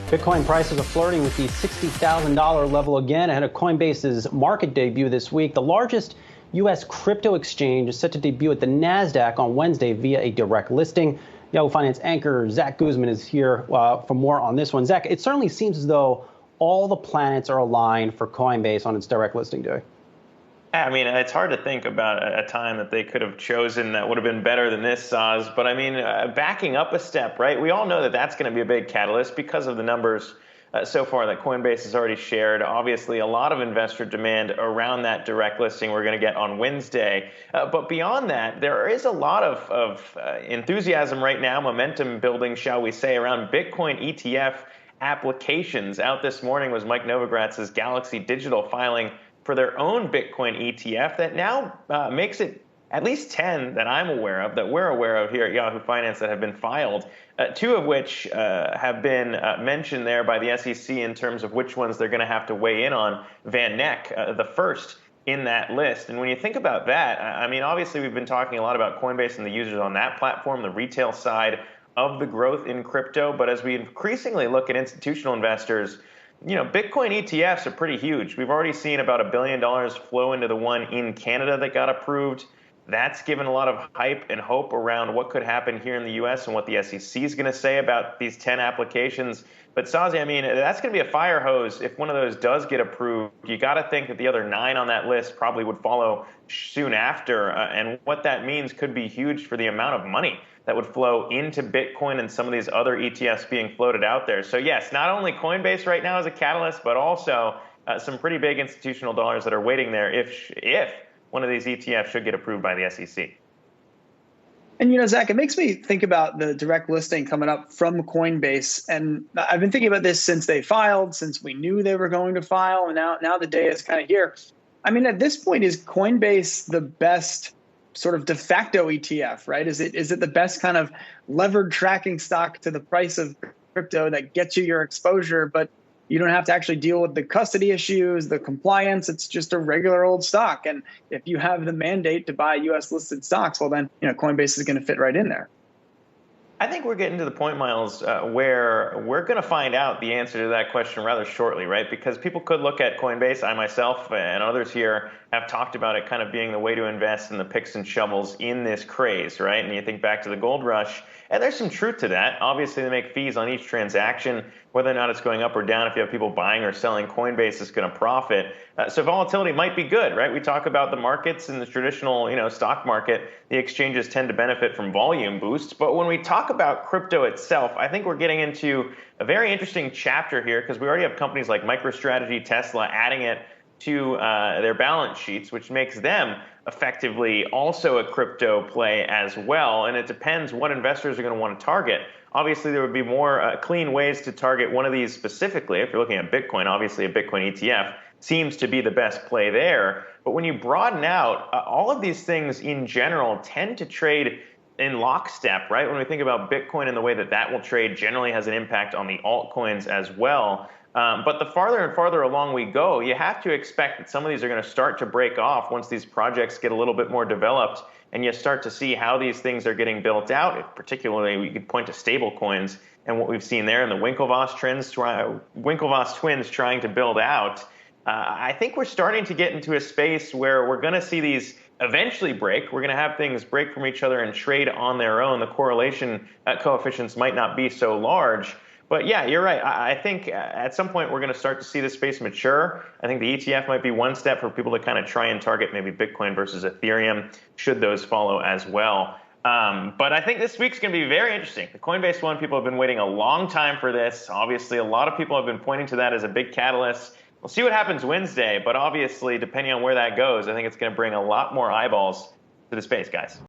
Bitcoin prices are flirting with the $60,000 level again ahead of Coinbase's market debut this week. The largest U.S. crypto exchange is set to debut at the NASDAQ on Wednesday via a direct listing. Yahoo Finance anchor Zack Guzman is here for more on this one. Zack, it certainly seems as though all the planets are aligned for Coinbase on its direct listing day. I mean, it's hard to think about a time that they could have chosen that would have been better than this, Soz. But I mean, backing up a step, right? We all know that that's going to be a big catalyst because of the numbers so far that Coinbase has already shared. Obviously, a lot of investor demand around that direct listing we're going to get on Wednesday. But beyond that, there is a lot of enthusiasm right now, momentum building, shall we say, around Bitcoin ETF applications. Out this morning was Mike Novogratz's Galaxy Digital filing for their own Bitcoin ETF that now makes it at least 10 that I'm aware of, that we're aware of here at Yahoo Finance that have been filed, two of which have been mentioned there by the SEC in terms of which ones they're going to have to weigh in on. Van Neck, the first in that list. And when you think about that, I mean, obviously we've been talking a lot about Coinbase and the users on that platform, the retail side of the growth in crypto. But as we increasingly look at institutional investors, you know, Bitcoin ETFs are pretty huge. We've already seen about $1 billion flow into the one in Canada that got approved. That's given a lot of hype and hope around what could happen here in the U.S. and what the SEC is going to say about these 10 applications. But Sozzi, I mean, that's going to be a fire hose if one of those does get approved. You got to think that the other 9 on that list probably would follow soon after. And what that means could be huge for the amount of money that would flow into Bitcoin and some of these other ETFs being floated out there. So yes, not only Coinbase right now is a catalyst, but also some pretty big institutional dollars that are waiting there if one of these ETFs should get approved by the SEC. And, you know, Zach, it makes me think about the direct listing coming up from Coinbase. And I've been thinking about this since they filed, since we knew they were going to file. And now the day is kind of here. I mean, at this point, is Coinbase the best sort of de facto ETF, right? Is it the best kind of levered tracking stock to the price of crypto that gets you your exposure, but you don't have to actually deal with the custody issues, the compliance? It's just a regular old stock. And if you have the mandate to buy US listed stocks, well then, you know, Coinbase is going to fit right in there. I think we're getting to the point, Myles, where we're going to find out the answer to that question rather shortly, right? Because people could look at Coinbase. I myself and others here have talked about it kind of being the way to invest in the picks and shovels in this craze, right? And you think back to the gold rush, and there's some truth to that. Obviously, they make fees on each transaction. Whether or not it's going up or down, if you have people buying or selling, Coinbase is going to profit. So volatility might be good, right? We talk about the markets in the traditional, you know, stock market. The exchanges tend to benefit from volume boosts. But when we talk about crypto itself, I think we're getting into a very interesting chapter here because we already have companies like MicroStrategy, Tesla adding it to their balance sheets, which makes them effectively also a crypto play as well. And it depends what investors are going to want to target. Obviously, there would be more clean ways to target one of these specifically. If you're looking at Bitcoin, obviously a Bitcoin ETF seems to be the best play there. But when you broaden out, all of these things in general tend to trade in lockstep, right? When we think about Bitcoin and the way that that will trade generally has an impact on the altcoins as well. But the farther and farther along we go, you have to expect that some of these are going to start to break off once these projects get a little bit more developed and you start to see how these things are getting built out. Particularly, we could point to stable coins and what we've seen there in the Winklevoss twins trying to build out. I think we're starting to get into a space where we're going to see these eventually break. We're going to have things break from each other and trade on their own. The correlation coefficients might not be so large. But yeah, you're right. I think at some point we're going to start to see this space mature. I think the ETF might be one step for people to kind of try and target maybe Bitcoin versus Ethereum, should those follow as well. But I think this week's going to be very interesting. The Coinbase one, people have been waiting a long time for this. Obviously, a lot of people have been pointing to that as a big catalyst. We'll see what happens Wednesday, but obviously, depending on where that goes, I think it's going to bring a lot more eyeballs to the space, guys.